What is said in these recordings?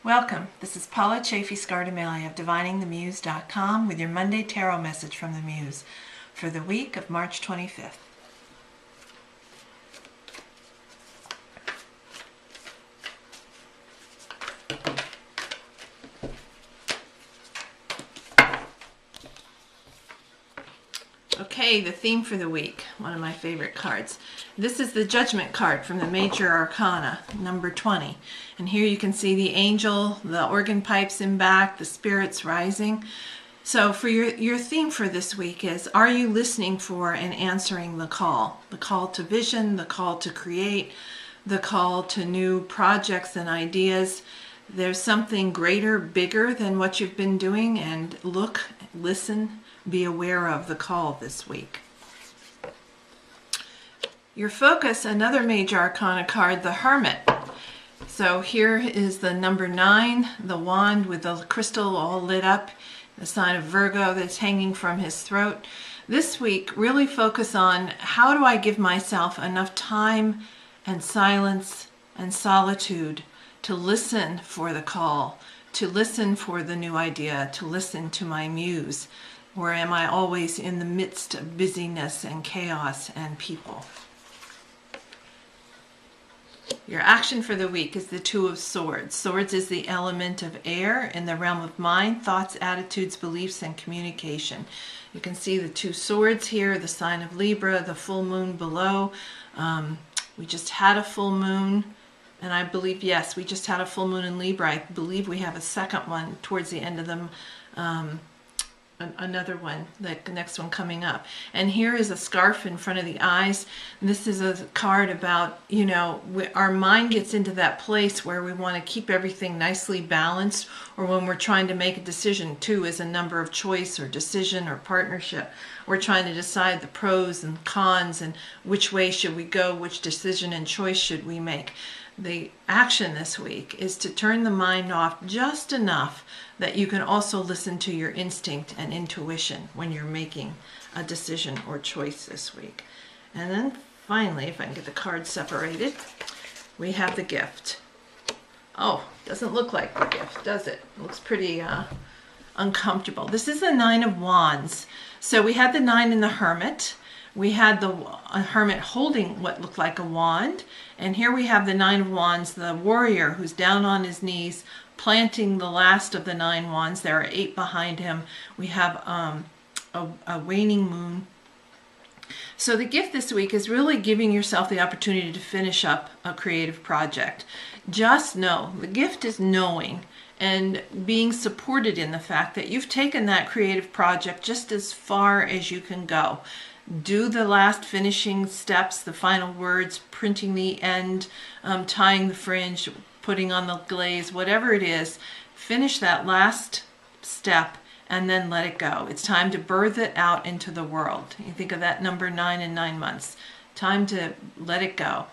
Welcome. This is Paula Chafee-Scardamelia of DiviningTheMuse.com with your Monday Tarot message from the Muse for the week of March 25th. Okay, the theme for the week, one of my favorite cards. This is the Judgment card from the Major Arcana, number 20. And here you can see the angel, the organ pipes in back, the spirits rising. So for your theme for this week is, are you listening for and answering the call? The call to vision, the call to create, the call to new projects and ideas. There's something greater, bigger than what you've been doing, and look, listen, be aware of the call this week. Your focus, another Major Arcana card, the Hermit. So here is the number 9, the wand with the crystal all lit up, the sign of Virgo that's hanging from his throat. This week, really focus on, how do I give myself enough time and silence and solitude to listen for the call, to listen for the new idea, to listen to my muse? Or am I always in the midst of busyness and chaos and people? Your action for the week is the Two of Swords. Swords is the element of air in the realm of mind, thoughts, attitudes, beliefs, and communication. You can see the two swords here, the sign of Libra, the full moon below. We just had a full moon, and I believe, yes, we just had a full moon in Libra. I believe we have a second one towards the end of them. Another one, the next one coming up. And here is a scarf in front of the eyes. This is a card about, our mind gets into that place where we want to keep everything nicely balanced, or when we're trying to make a decision. 2 is a number of choice or decision or partnership. We're trying to decide the pros and cons and which way should we go, which decision and choice should we make. The action this week is to turn the mind off just enough that you can also listen to your instinct and intuition when you're making a decision or choice this week. And then finally, if I can get the cards separated, we have the gift. Oh, doesn't look like the gift, does it? It looks pretty uncomfortable. This is the 9 of Wands. So we had the 9 in the Hermit. We had the Hermit holding what looked like a wand. And here we have the 9 of Wands, the warrior who's down on his knees, planting the last of the 9 wands. There are 8 behind him. We have a waning moon. So the gift this week is really giving yourself the opportunity to finish up a creative project. Just know, the gift is knowing and being supported in the fact that you've taken that creative project just as far as you can go. Do the last finishing steps, the final words, printing the end, tying the fringe, putting on the glaze, whatever it is. Finish that last step and then let it go. It's time to birth it out into the world. You think of that number 9 and 9 months. Time to let it go.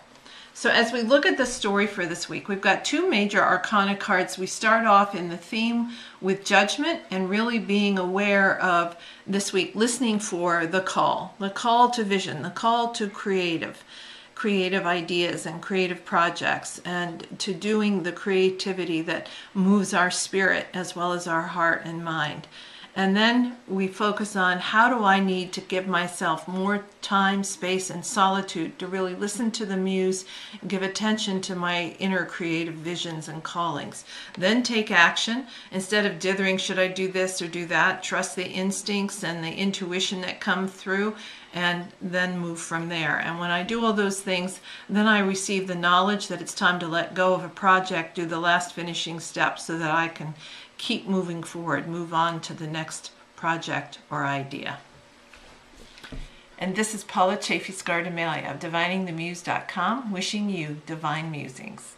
So as we look at the story for this week, we've got 2 Major Arcana cards. We start off in the theme with Judgment and really being aware of this week, listening for the call to vision, the call to creative ideas and creative projects, and to doing the creativity that moves our spirit as well as our heart and mind. And then we focus on, how do I need to give myself more time, space, and solitude to really listen to the muse and give attention to my inner creative visions and callings. Then take action. Instead of dithering, should I do this or do that? Trust the instincts and the intuition that come through, and then move from there. And when I do all those things, then I receive the knowledge that it's time to let go of a project, do the last finishing step, so that I can keep moving forward, move on to the next project or idea. And this is Paula Chafee-Scardamelia of DiviningTheMuse.com, wishing you divine musings.